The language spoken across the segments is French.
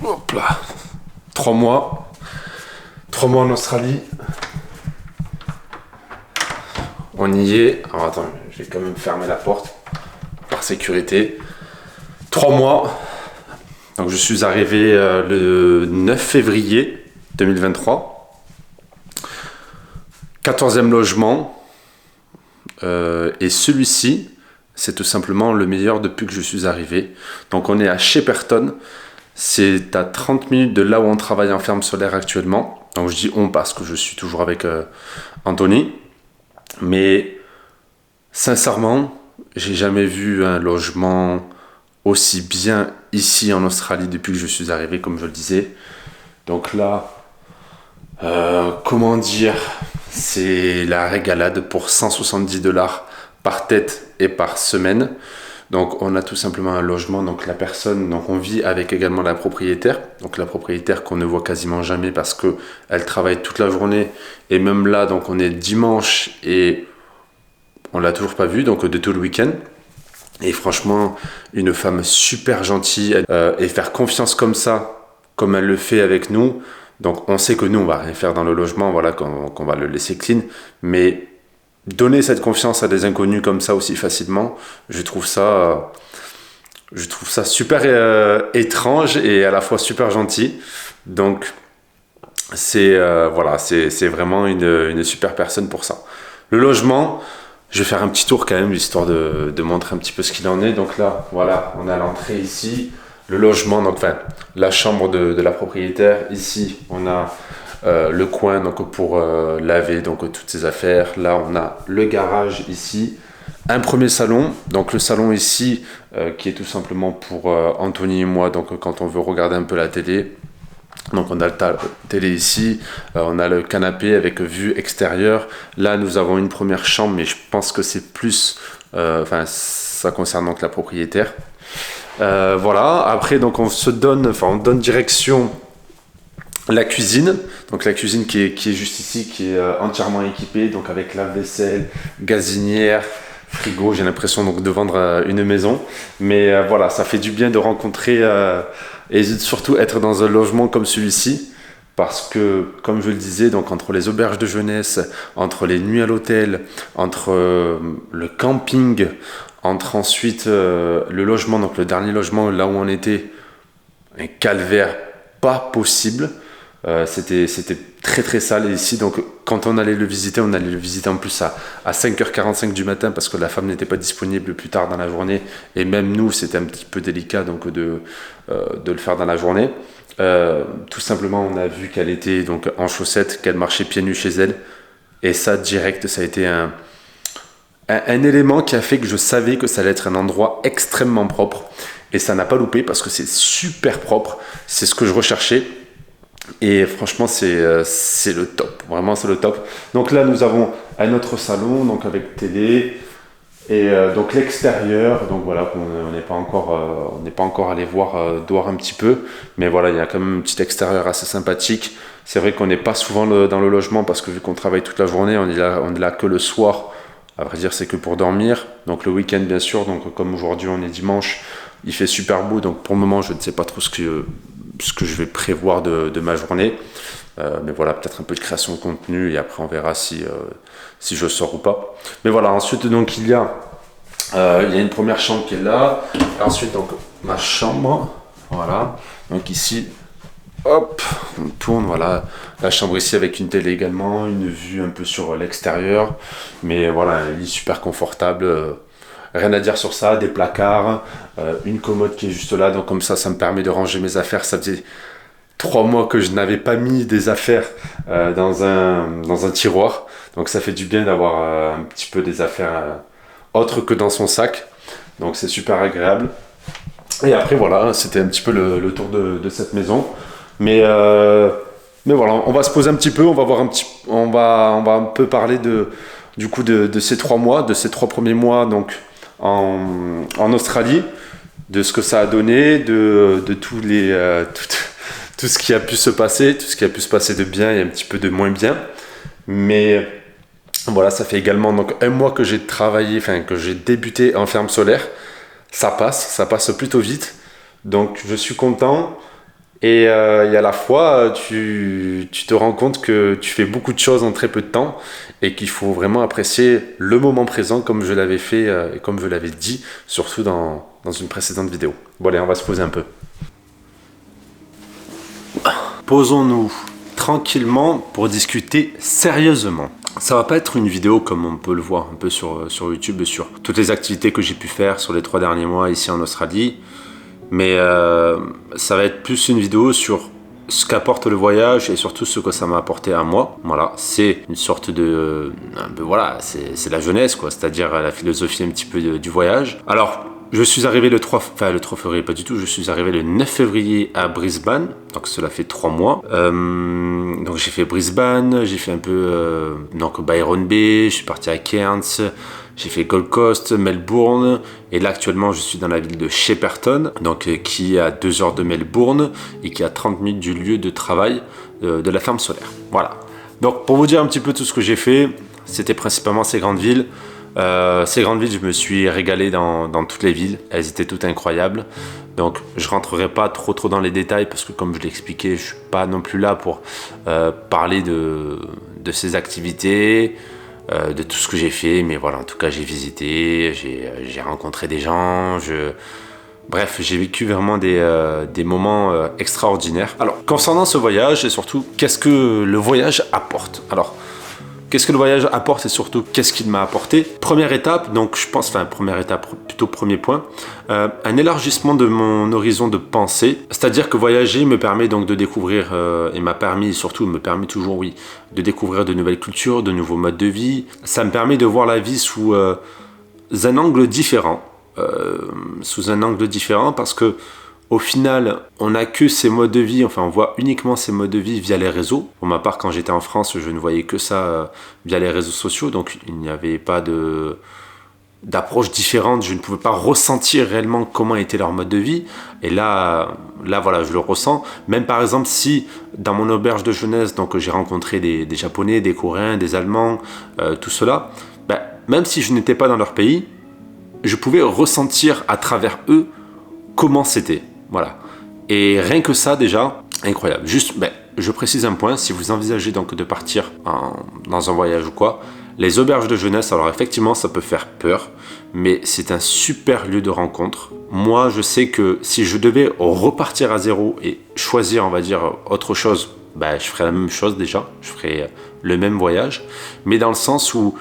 Hop là. 3 mois. 3 mois en Australie. On y est. Alors attends, je vais quand même fermer la porte par sécurité. 3 mois. Donc je suis arrivé le 9 février 2023. 14e logement. Et celui-ci, c'est tout simplement le meilleur depuis que je suis arrivé. Donc on est à Shepperton. C'est à 30 minutes de là où on travaille en ferme solaire actuellement. Donc je dis on parce que je suis toujours avec Anthony. Mais sincèrement, j'ai jamais vu un logement aussi bien ici en Australie depuis que je suis arrivé, comme je le disais. Donc là, comment dire, c'est la régalade pour 170$ par tête et par semaine. Donc on a tout simplement un logement, donc la personne, donc on vit avec également la propriétaire, donc la propriétaire qu'on ne voit quasiment jamais parce que elle travaille toute la journée, et même là donc on est dimanche et on l'a toujours pas vue, donc de tout le week-end. Et franchement, une femme super gentille, et faire confiance comme ça, comme elle le fait avec nous. Donc on sait que nous on va rien faire dans le logement, voilà, qu'on va le laisser clean, mais donner cette confiance à des inconnus comme ça aussi facilement, je trouve ça super étrange et à la fois super gentil. Donc c'est voilà, c'est vraiment une super personne pour ça. Le logement, je vais faire un petit tour quand même, histoire de montrer un petit peu ce qu'il en est. Donc là, voilà, on a l'entrée ici, le logement, donc enfin la chambre de la propriétaire. Ici, on a le coin donc pour laver donc toutes ces affaires. Là, on a le garage ici, un premier salon. Donc le salon ici qui est tout simplement pour Anthony et moi. Donc quand on veut regarder un peu la télé. Donc on a la télé ici, on a le canapé avec vue extérieure. Là nous avons une première chambre, mais je pense que c'est plus, enfin ça concerne donc la propriétaire. Voilà. Après donc on donne direction la cuisine. Donc la cuisine qui est juste ici, qui est entièrement équipée, donc avec lave-vaisselle, gazinière, frigo. J'ai l'impression donc de vendre une maison, mais voilà, ça fait du bien de rencontrer et surtout être dans un logement comme celui-ci, parce que comme je le disais, donc entre les auberges de jeunesse, entre les nuits à l'hôtel, entre le camping, entre ensuite le logement, donc le dernier logement là où on était, un calvaire pas possible. C'était très très sale. Et ici, donc, quand on allait le visiter en plus à 5h45 du matin parce que la femme n'était pas disponible plus tard dans la journée. Et même nous, c'était un petit peu délicat donc, de le faire dans la journée. Tout simplement, on a vu qu'elle était donc, en chaussettes, qu'elle marchait pieds nus chez elle. Et ça, direct, ça a été un élément qui a fait que je savais que ça allait être un endroit extrêmement propre. Et ça n'a pas loupé parce que c'est super propre. C'est ce que je recherchais. Et franchement, c'est le top. Vraiment, c'est le top. Donc là, nous avons un autre salon, donc avec télé. Et donc l'extérieur, donc voilà, on n'est pas encore allé voir dehors un petit peu. Mais voilà, il y a quand même un petit extérieur assez sympathique. C'est vrai qu'on n'est pas souvent dans le logement parce que vu qu'on travaille toute la journée, on est là que le soir. À vrai dire, c'est que pour dormir. Donc le week-end, bien sûr. Donc comme aujourd'hui, on est dimanche, il fait super beau. Donc pour le moment, je ne sais pas trop ce que je vais prévoir de ma journée. Mais voilà, peut-être un peu de création de contenu et après on verra si je sors ou pas. Mais voilà, ensuite donc il y a une première chambre qui est là. Et ensuite donc ma chambre, voilà. Donc ici, hop, on tourne, voilà. La chambre ici avec une télé également, une vue un peu sur l'extérieur. Mais voilà, un lit super confortable. Rien à dire sur ça, des placards, une commode qui est juste là, donc comme ça me permet de ranger mes affaires. Ça faisait 3 mois que je n'avais pas mis des affaires dans un tiroir, donc ça fait du bien d'avoir un petit peu des affaires autres que dans son sac, donc c'est super agréable. Et après voilà, c'était un petit peu le tour de cette maison, mais voilà, on va se poser un petit peu, on va un peu parler du coup de ces 3 mois, de ces 3 premiers mois donc en Australie, de ce que ça a donné, de tout ce qui a pu se passer, tout ce qui a pu se passer de bien et un petit peu de moins bien. Mais voilà, ça fait également donc 1 mois que j'ai travaillé, enfin que j'ai débuté en ferme solaire. Ça passe plutôt vite. Donc je suis content. Et à la fois, tu te rends compte que tu fais beaucoup de choses en très peu de temps et qu'il faut vraiment apprécier le moment présent comme je l'avais fait et comme je l'avais dit, surtout dans une précédente vidéo. Bon allez, on va se poser un peu. Posons-nous tranquillement pour discuter sérieusement. Ça va pas être une vidéo comme on peut le voir un peu sur YouTube, sur toutes les activités que j'ai pu faire sur les 3 derniers mois ici en Australie. Mais ça va être plus une vidéo sur ce qu'apporte le voyage et surtout ce que ça m'a apporté à moi. Voilà, c'est une sorte de... voilà, c'est la jeunesse, quoi. C'est-à-dire la philosophie un petit peu du voyage. Alors, je suis arrivé le 3 février, pas du tout, je suis arrivé le 9 février à Brisbane, donc cela fait 3 mois. Donc j'ai fait Brisbane, j'ai fait un peu donc Byron Bay, je suis parti à Cairns, j'ai fait Gold Coast, Melbourne, et là actuellement je suis dans la ville de Shepparton, donc qui est à 2 heures de Melbourne et qui est à 30 minutes du lieu de travail de la ferme solaire. Voilà. Donc pour vous dire un petit peu tout ce que j'ai fait, c'était principalement ces grandes villes. Ces grandes villes, je me suis régalé dans toutes les villes, elles étaient toutes incroyables. Donc je rentrerai pas trop dans les détails parce que comme je l'ai expliqué, je suis pas non plus là pour parler de ces activités, de tout ce que j'ai fait. Mais voilà, en tout cas j'ai visité, j'ai rencontré des gens, bref, j'ai vécu vraiment des moments extraordinaires. Alors concernant ce voyage et surtout, qu'est-ce que le voyage apporte? Alors, qu'est-ce que le voyage apporte et surtout qu'est-ce qu'il m'a apporté? Première étape, donc je pense, première étape, plutôt premier point, un élargissement de mon horizon de pensée. C'est-à-dire que voyager me permet donc de découvrir, et m'a permis, surtout me permet toujours, oui, de découvrir de nouvelles cultures, de nouveaux modes de vie. Ça me permet de voir la vie sous un angle différent. Parce que au final, on n'a que ces modes de vie, enfin on voit uniquement ces modes de vie via les réseaux. Pour ma part, quand j'étais en France, je ne voyais que ça via les réseaux sociaux, donc il n'y avait pas d'approche différente, je ne pouvais pas ressentir réellement comment était leur mode de vie. Et là voilà, je le ressens. Même par exemple, si dans mon auberge de jeunesse, donc j'ai rencontré des Japonais, des Coréens, des Allemands, tout cela, même si je n'étais pas dans leur pays, je pouvais ressentir à travers eux comment c'était. Voilà. Et rien que ça, déjà, incroyable. Juste, je précise un point, si vous envisagez donc de partir dans un voyage ou quoi, les auberges de jeunesse, alors effectivement, ça peut faire peur, mais c'est un super lieu de rencontre. Moi, je sais que si je devais repartir à zéro et choisir, on va dire, autre chose, je ferais la même chose déjà, je ferais le même voyage, mais dans le sens où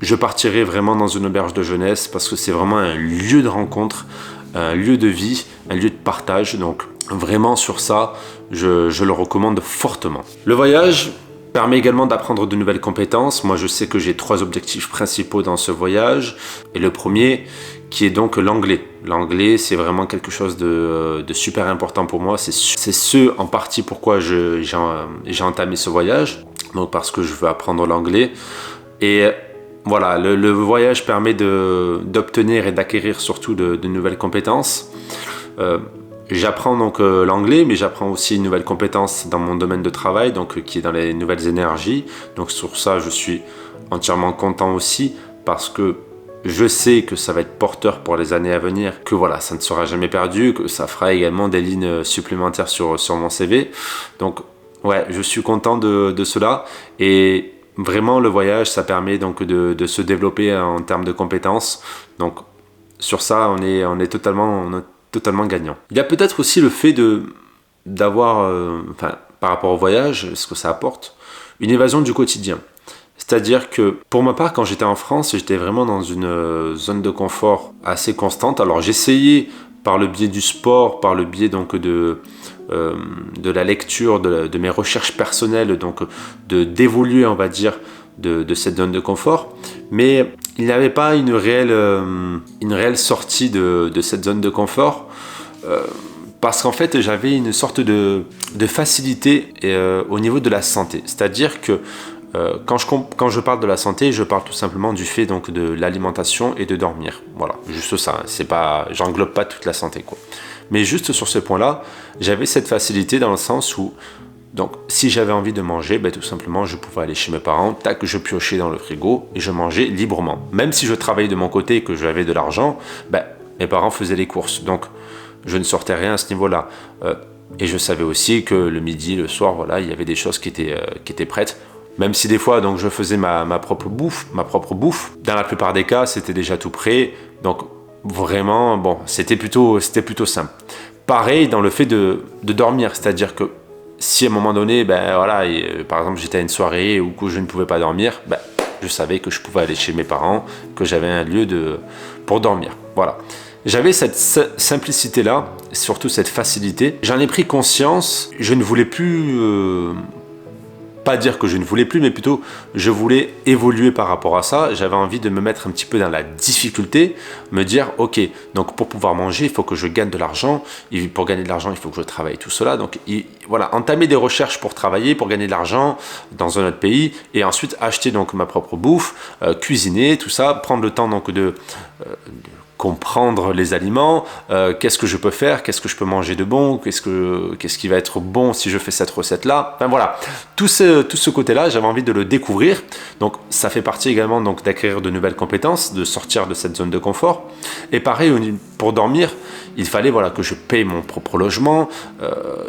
je partirais vraiment dans une auberge de jeunesse parce que c'est vraiment un lieu de rencontre, un lieu de vie, un lieu de partage. Donc vraiment sur ça, je le recommande fortement. Le voyage permet également d'apprendre de nouvelles compétences. Moi, je sais que j'ai 3 objectifs principaux dans ce voyage. Et le premier, qui est donc l'anglais. L'anglais, c'est vraiment quelque chose de super important pour moi. C'est ce en partie pourquoi j'ai entamé ce voyage. Donc parce que je veux apprendre l'anglais. Et voilà, le voyage permet d'obtenir et d'acquérir surtout de nouvelles compétences. J'apprends donc l'anglais, mais j'apprends aussi une nouvelle compétence dans mon domaine de travail, donc qui est dans les nouvelles énergies. Donc sur ça, je suis entièrement content aussi parce que je sais que ça va être porteur pour les années à venir, que voilà, ça ne sera jamais perdu, que ça fera également des lignes supplémentaires sur mon CV. Donc ouais, je suis content de cela et vraiment le voyage, ça permet donc de se développer en termes de compétences. Donc sur ça, on est totalement gagnant. Il y a peut-être aussi le fait d'avoir, par rapport au voyage, ce que ça apporte, une évasion du quotidien. C'est-à-dire que pour ma part, quand j'étais en France, j'étais vraiment dans une zone de confort assez constante. Alors j'essayais par le biais du sport, par le biais donc de la lecture, de mes recherches personnelles, donc d'évoluer, on va dire, de cette zone de confort. Mais il n'y avait pas une réelle sortie de cette zone de confort parce qu'en fait j'avais une sorte de facilité au niveau de la santé. C'est-à-dire que quand je parle de la santé, je parle tout simplement du fait donc de l'alimentation et de dormir. Voilà, juste ça. C'est pas, j'englobe pas toute la santé, quoi. Mais juste sur ce point-là, j'avais cette facilité dans le sens où, donc, si j'avais envie de manger, tout simplement, je pouvais aller chez mes parents, tac, je piochais dans le frigo et je mangeais librement. Même si je travaillais de mon côté et que j'avais de l'argent, mes parents faisaient les courses. Donc, je ne sortais rien à ce niveau-là. Et je savais aussi que le midi, le soir, voilà, il y avait des choses qui étaient prêtes. Même si des fois, donc, je faisais ma propre bouffe. Dans la plupart des cas, c'était déjà tout prêt. Donc, vraiment, bon, c'était plutôt simple. Pareil dans le fait de dormir. C'est-à-dire que si à un moment donné, ben, voilà, par exemple, j'étais à une soirée où que je ne pouvais pas dormir, ben, je savais que je pouvais aller chez mes parents, que j'avais un lieu pour dormir. Voilà. J'avais cette simplicité-là, surtout cette facilité. J'en ai pris conscience. Je ne voulais plus... pas dire que je ne voulais plus, mais plutôt je voulais évoluer par rapport à ça. J'avais envie de me mettre un petit peu dans la difficulté, me dire ok, donc pour pouvoir manger, il faut que je gagne de l'argent. Et pour gagner de l'argent, il faut que je travaille, tout cela. Donc voilà, entamer des recherches pour travailler, pour gagner de l'argent dans un autre pays, et ensuite acheter donc ma propre bouffe, cuisiner, tout ça, prendre le temps donc de comprendre les aliments, qu'est-ce que je peux faire, qu'est-ce que je peux manger de bon, qu'est-ce qui va être bon si je fais cette recette-là. Enfin voilà, tout ce côté-là, j'avais envie de le découvrir. Donc ça fait partie également donc d'acquérir de nouvelles compétences, de sortir de cette zone de confort. Et pareil, pour dormir, il fallait voilà, que je paye mon propre logement,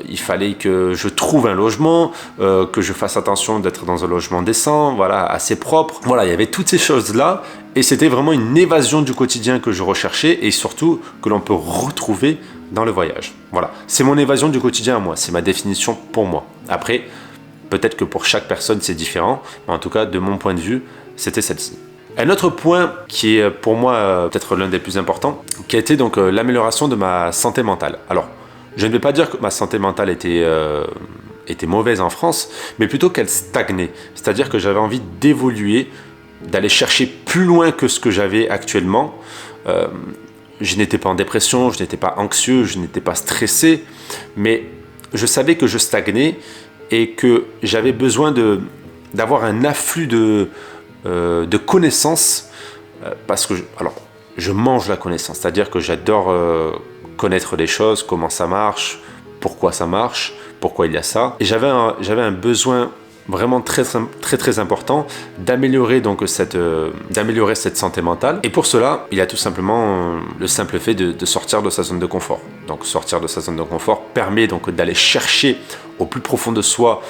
il fallait que je trouve un logement, que je fasse attention d'être dans un logement décent, voilà, assez propre. Voilà, il y avait toutes ces choses-là. Et c'était vraiment une évasion du quotidien que je recherchais et surtout que l'on peut retrouver dans le voyage. Voilà, c'est mon évasion du quotidien à moi, c'est ma définition pour moi. Après, peut-être que pour chaque personne c'est différent, mais en tout cas de mon point de vue, c'était celle-ci. Un autre point qui est pour moi peut-être l'un des plus importants, qui a été donc l'amélioration de ma santé mentale. Alors, je ne vais pas dire que ma santé mentale était mauvaise en France, mais plutôt qu'elle stagnait. C'est-à-dire que j'avais envie d'évoluer, d'aller chercher plus loin que ce que j'avais actuellement. Je n'étais pas en dépression, je n'étais pas anxieux, je n'étais pas stressé, mais je savais que je stagnais et que j'avais besoin d'avoir un afflux de connaissances parce que je mange la connaissance, c'est-à-dire que j'adore connaître les choses, comment ça marche, pourquoi il y a ça. Et j'avais un besoin vraiment très important d'améliorer donc cette santé mentale. Et pour cela, il y a tout simplement le simple fait de sortir de sa zone de confort. Donc sortir de sa zone de confort permet donc d'aller chercher au plus profond de soi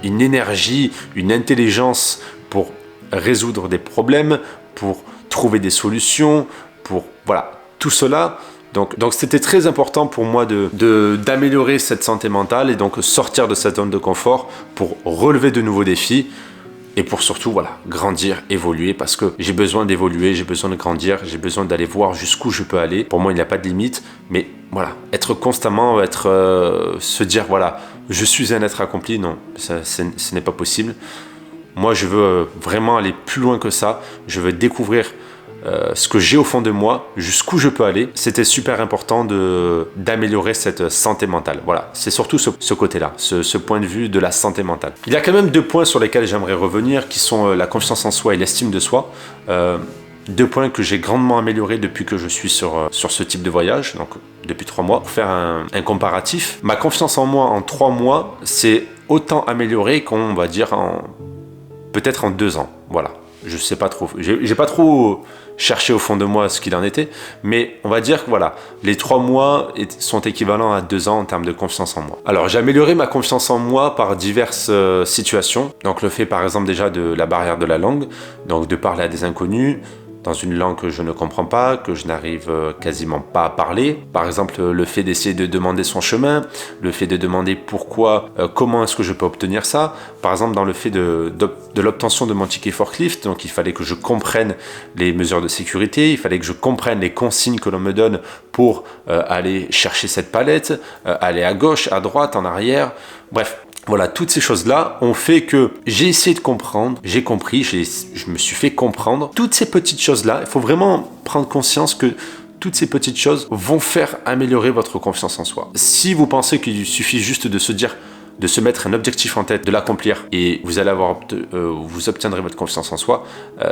une énergie, une intelligence pour résoudre des problèmes, pour trouver des solutions, pour voilà, tout cela. Donc c'était très important pour moi d'améliorer cette santé mentale et donc sortir de cette zone de confort pour relever de nouveaux défis et pour surtout voilà, grandir, évoluer parce que j'ai besoin d'évoluer, j'ai besoin de grandir, j'ai besoin d'aller voir jusqu'où je peux aller. Pour moi, il n'y a pas de limite, mais voilà, être constamment, se dire voilà, je suis un être accompli, non, ce n'est pas possible. Moi, je veux vraiment aller plus loin que ça, je veux découvrir ce que j'ai au fond de moi, jusqu'où je peux aller. C'était super important d'améliorer cette santé mentale. Voilà, c'est surtout ce côté-là, ce point de vue de la santé mentale. Il y a quand même 2 points sur lesquels j'aimerais revenir, qui sont la confiance en soi et l'estime de soi. 2 points que j'ai grandement améliorés depuis que je suis sur ce type de voyage, donc depuis 3 mois. Pour faire un comparatif, ma confiance en moi en 3 mois, c'est autant amélioré qu'on va dire peut-être en 2 ans. Voilà. Je sais pas trop. J'ai pas trop cherché au fond de moi ce qu'il en était, mais on va dire que voilà, les 3 mois sont équivalents à 2 ans en termes de confiance en moi. Alors j'ai amélioré ma confiance en moi par diverses situations. Donc le fait par exemple déjà de la barrière de la langue, donc de parler à des inconnus, dans une langue que je ne comprends pas, que je n'arrive quasiment pas à parler. Par exemple, le fait d'essayer de demander son chemin, le fait de demander pourquoi, comment est-ce que je peux obtenir ça. Par exemple, dans le fait de l'obtention de mon ticket forklift, donc il fallait que je comprenne les mesures de sécurité, il fallait que je comprenne les consignes que l'on me donne pour aller chercher cette palette, aller à gauche, à droite, en arrière, bref. Voilà, toutes ces choses-là ont fait que j'ai essayé de comprendre, j'ai compris, je me suis fait comprendre. Toutes ces petites choses-là, il faut vraiment prendre conscience que toutes ces petites choses vont faire améliorer votre confiance en soi. Si vous pensez qu'il suffit juste de se dire, de se mettre un objectif en tête, de l'accomplir et vous allez vous obtiendrez votre confiance en soi,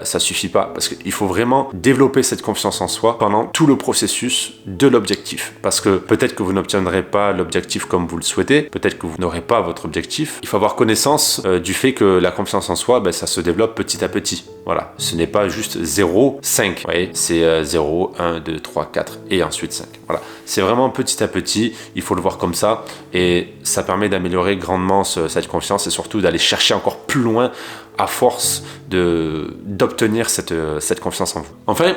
ça suffit pas parce qu'il faut vraiment développer cette confiance en soi pendant tout le processus de l'objectif parce que peut-être que vous n'obtiendrez pas l'objectif comme vous le souhaitez, peut-être que vous n'aurez pas votre objectif. Il faut avoir connaissance du fait que la confiance en soi, ça se développe petit à petit. Voilà, ce n'est pas juste 0, 5. Vous voyez, c'est 0, 1, 2, 3, 4 et ensuite 5. Voilà, c'est vraiment petit à petit, il faut le voir comme ça et ça permet d'améliorer grandement cette confiance et surtout d'aller chercher encore plus loin à force d'obtenir cette confiance en vous. Enfin,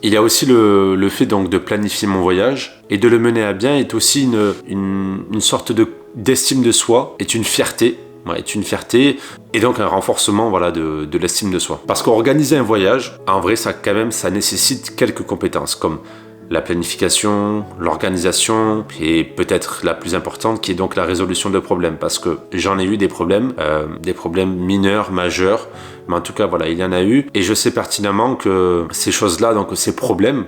il y a aussi le fait donc de planifier mon voyage et de le mener à bien est aussi une sorte d'estime de soi, est une fierté. Est une fierté et donc un renforcement voilà, de l'estime de soi. Parce qu'organiser un voyage, en vrai, ça nécessite quelques compétences comme la planification, l'organisation et peut-être la plus importante qui est donc la résolution de problèmes. Parce que j'en ai eu des problèmes mineurs, majeurs, mais en tout cas, voilà, il y en a eu. Et je sais pertinemment que ces choses-là, donc ces problèmes,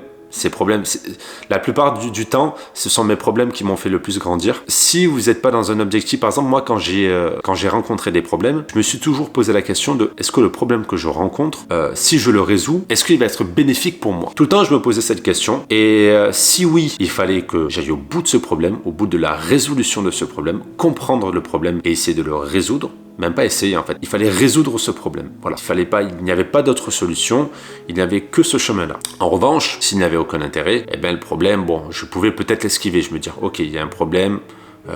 la plupart du temps, ce sont mes problèmes qui m'ont fait le plus grandir. Si vous n'êtes pas dans un objectif, par exemple, moi, quand j'ai rencontré des problèmes, je me suis toujours posé la question de est-ce que le problème que je rencontre, si je le résous, est-ce qu'il va être bénéfique pour moi? Tout le temps, je me posais cette question. Et si oui, il fallait que j'aille au bout de ce problème, au bout de la résolution de ce problème, comprendre le problème et essayer de le résoudre. Même pas essayer en fait, il fallait résoudre ce problème. Voilà, il n'y avait pas d'autre solution, il n'y avait que ce chemin-là. En revanche, s'il n'y avait aucun intérêt, eh bien le problème, bon, je pouvais peut-être l'esquiver, je me dire, ok, il y a un problème,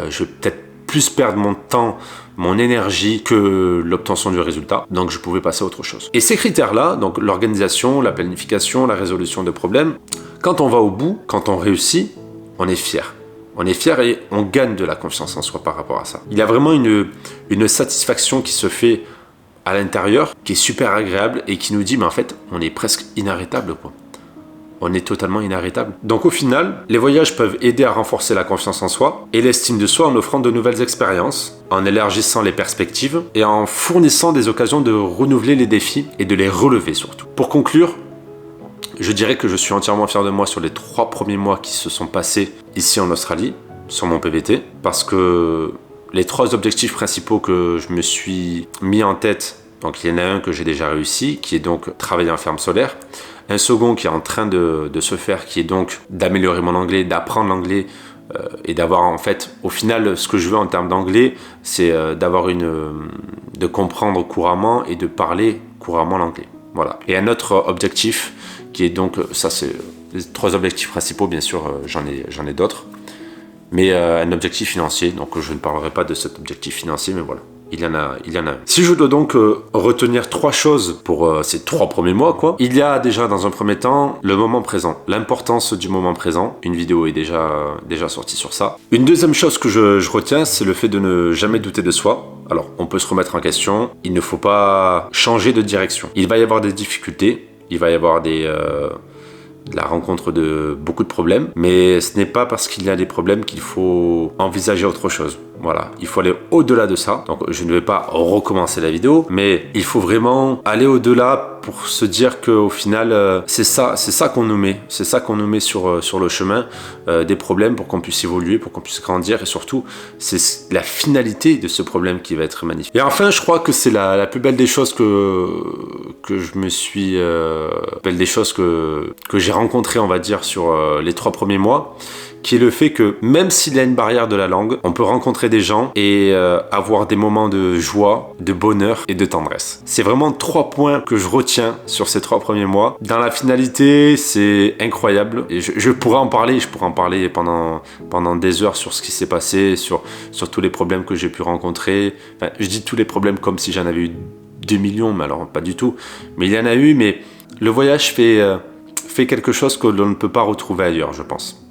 je vais peut-être plus perdre mon temps, mon énergie que l'obtention du résultat, donc je pouvais passer à autre chose. Et ces critères-là, donc l'organisation, la planification, la résolution de problèmes, quand on va au bout, quand on réussit, on est fier. On est fier et on gagne de la confiance en soi par rapport à ça. Il y a vraiment une satisfaction qui se fait à l'intérieur, qui est super agréable et qui nous dit, mais en fait, on est presque inarrêtable, quoi. On est totalement inarrêtable. Donc au final, les voyages peuvent aider à renforcer la confiance en soi et l'estime de soi en offrant de nouvelles expériences, en élargissant les perspectives et en fournissant des occasions de renouveler les défis et de les relever surtout. Pour conclure, je dirais que je suis entièrement fier de moi sur les 3 premiers mois qui se sont passés ici en Australie, sur mon PVT, parce que les 3 objectifs principaux que je me suis mis en tête, donc il y en a un que j'ai déjà réussi, qui est donc travailler en ferme solaire, un second qui est en train de se faire, qui est donc d'améliorer mon anglais, d'apprendre l'anglais et d'avoir en fait, au final, ce que je veux en termes d'anglais, c'est de comprendre couramment et de parler couramment l'anglais. Voilà. Et un autre objectif qui est donc, ça c'est les 3 objectifs principaux, bien sûr, j'en ai d'autres, mais un objectif financier, donc je ne parlerai pas de cet objectif financier, mais voilà, il y en a un. Si je dois donc retenir 3 choses pour ces 3 premiers mois, quoi, il y a déjà dans un premier temps le moment présent, l'importance du moment présent, une vidéo est déjà sortie sur ça. Une deuxième chose que je retiens, c'est le fait de ne jamais douter de soi. Alors, on peut se remettre en question, il ne faut pas changer de direction. Il va y avoir des difficultés, il va y avoir la rencontre de beaucoup de problèmes, mais ce n'est pas parce qu'il y a des problèmes qu'il faut envisager autre chose. Voilà, il faut aller au-delà de ça. Donc je ne vais pas recommencer la vidéo, mais il faut vraiment aller au-delà pour se dire qu'au final, c'est ça qu'on nous met. C'est ça qu'on nous met sur le chemin des problèmes pour qu'on puisse évoluer, pour qu'on puisse grandir et surtout, c'est la finalité de ce problème qui va être magnifique. Et enfin, je crois que c'est la plus belle des choses que je me suis... belle des choses que j'ai rencontrées, on va dire, sur les 3 premiers mois, qui est le fait que même s'il y a une barrière de la langue, on peut rencontrer des gens et avoir des moments de joie, de bonheur et de tendresse. C'est vraiment 3 points que je retiens sur ces 3 premiers mois. Dans la finalité, c'est incroyable. Et je pourrais en parler, pendant des heures sur ce qui s'est passé, sur tous les problèmes que j'ai pu rencontrer. Enfin, je dis tous les problèmes comme si j'en avais eu 2 millions, mais alors pas du tout. Mais il y en a eu, mais le voyage fait quelque chose que l'on ne peut pas retrouver ailleurs, je pense.